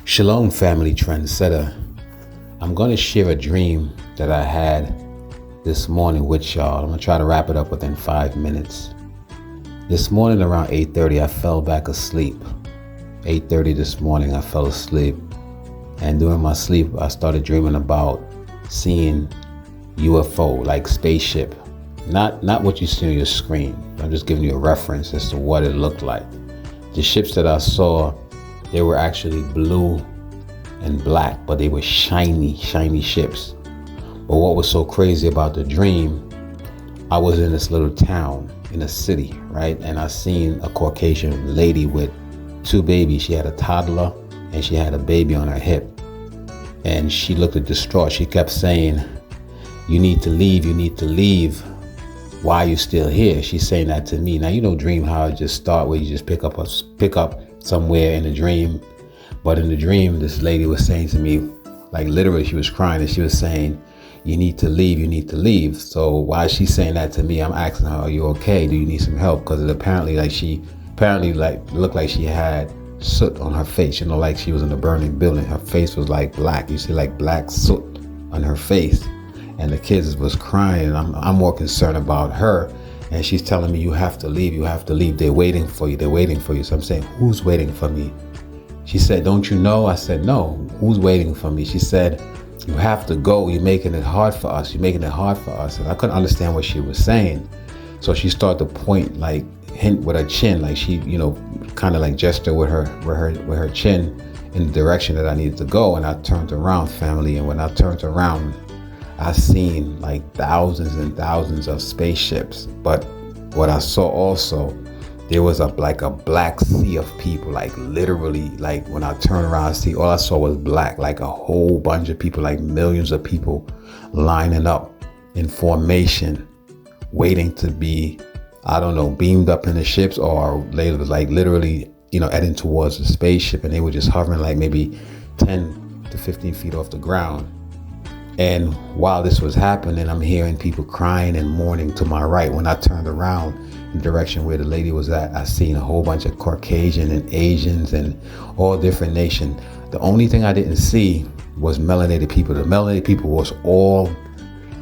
Shalom, family trendsetter. I'm going to share a dream that I had this morning with y'all. I'm going to try to wrap it up within 5 minutes. This morning around 8:30, I fell back asleep. 8:30 this morning, I fell asleep. And during my sleep, I started dreaming about seeing UFO, like spaceship. Not what you see on your screen. I'm just giving you a reference as to what it looked like. The ships that I saw, they were actually blue and black, but they were shiny ships. But what was so crazy about the dream, I was in this little town in a city, right? And I seen a Caucasian lady with 2 babies. She had a toddler and she had a baby on her hip. And she looked distraught. She kept saying, "You need to leave, you need to leave. Why are you still here?" She's saying that to me. Now, you know, dream how it just start where you just pick up somewhere in a dream. But in the dream, this lady was saying to me, like literally she was crying and she was saying, "You need to leave, you need to leave." So while she's saying that to me, I'm asking her, "Are you okay? Do you need some help?" Because it apparently looked like she had soot on her face, you know, like she was in a burning building. Her face was like black. You see like black soot on her face. And the kids was crying. I'm more concerned about her. And she's telling me, "You have to leave, you have to leave. They're waiting for you, they're waiting for you." So I'm saying, "Who's waiting for me?" She said, "Don't you know?" I said, "No, who's waiting for me?" She said, "You have to go. You're making it hard for us. You're making it hard for us." And I couldn't understand what she was saying. So she started to point, like hint with her chin, like she, you know, kind of like gesture with her chin in the direction that I needed to go. And I turned around, family. And when I turned around, I seen like thousands and thousands of spaceships. But what I saw also, there was a black sea of people, like literally, like when I turned around, all I saw was black, like a whole bunch of people, like millions of people lining up in formation, waiting to be, I don't know, beamed up in the ships, or later like literally, you know, heading towards the spaceship. And they were just hovering like maybe 10 to 15 feet off the ground. And while this was happening, I'm hearing people crying and mourning to my right. When I turned around in the direction where the lady was at, I seen a whole bunch of Caucasian and Asians and all different nations. The only thing I didn't see was melanated people. The melanated people was all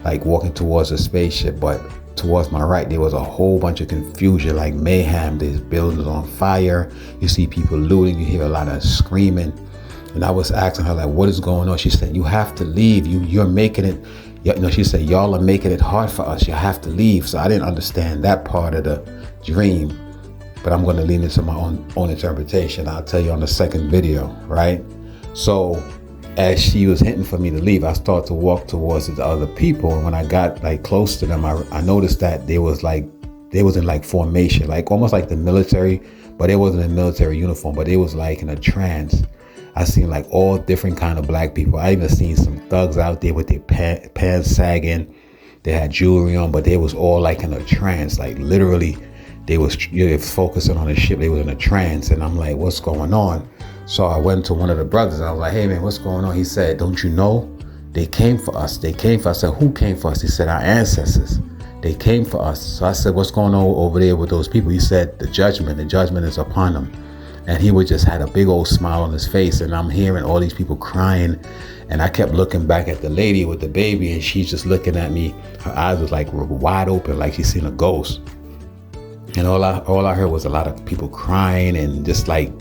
like walking towards a spaceship, but towards my right, there was a whole bunch of confusion, like mayhem. There's buildings on fire. You see people looting. You hear a lot of screaming. And I was asking her, like, what is going on? She said, "You have to leave. You're making it." You know, she said, "Y'all are making it hard for us. You have to leave." So I didn't understand that part of the dream, but I'm going to lean into my own interpretation. I'll tell you on the second video, right? So as she was hinting for me to leave, I started to walk towards the other people. And when I got like close to them, I noticed that they was in like formation, like almost like the military, but it wasn't a military uniform, but it was like in a trance. I seen like all different kind of black people. I even seen some thugs out there with their pants sagging. They had jewelry on, but they was all like in a trance. Like literally, they was focusing on the ship. They was in a trance. And I'm like, what's going on? So I went to one of the brothers and I was like, "Hey man, what's going on?" He said, "Don't you know? They came for us. They came for us." I said, "Who came for us?" He said, "Our ancestors. They came for us." So I said, "What's going on over there with those people?" He said, The judgment is upon them." And he would just had a big old smile on his face. And I'm hearing all these people crying. And I kept looking back at the lady with the baby, and she's just looking at me. Her eyes was like wide open, like she's seen a ghost. And all I heard was a lot of people crying and just like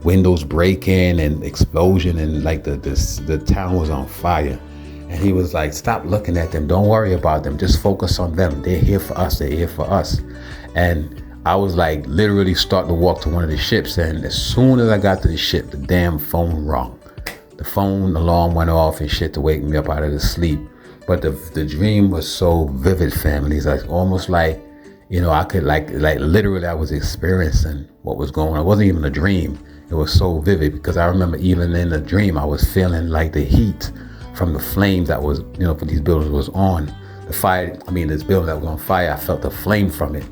windows breaking and explosion, and like the town was on fire. And he was like, "Stop looking at them. Don't worry about them. Just focus on them. They're here for us. They're here for us." And I was like literally starting to walk to one of the ships, and as soon as I got to the ship, the damn phone rang. The phone alarm went off and shit to wake me up out of the sleep. But the dream was so vivid, family. It's like almost like, you know, I could like literally I was experiencing what was going on. It wasn't even a dream. It was so vivid because I remember even in the dream, I was feeling like the heat from the flames that was, you know, for these buildings was on. The fire, this building that was on fire, I felt the flame from it.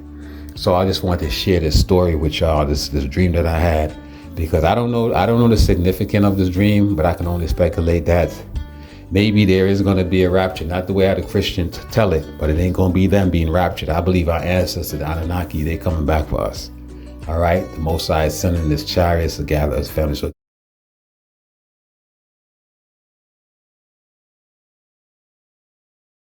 So I just wanted to share this story with y'all, this dream that I had, because I don't know the significance of this dream, but I can only speculate that maybe there is going to be a rapture, not the way how the Christians tell it, but it ain't going to be them being raptured. I believe our ancestors, the Anunnaki, they coming back for us. All right, the Most High is sending this chariots to gather us family. So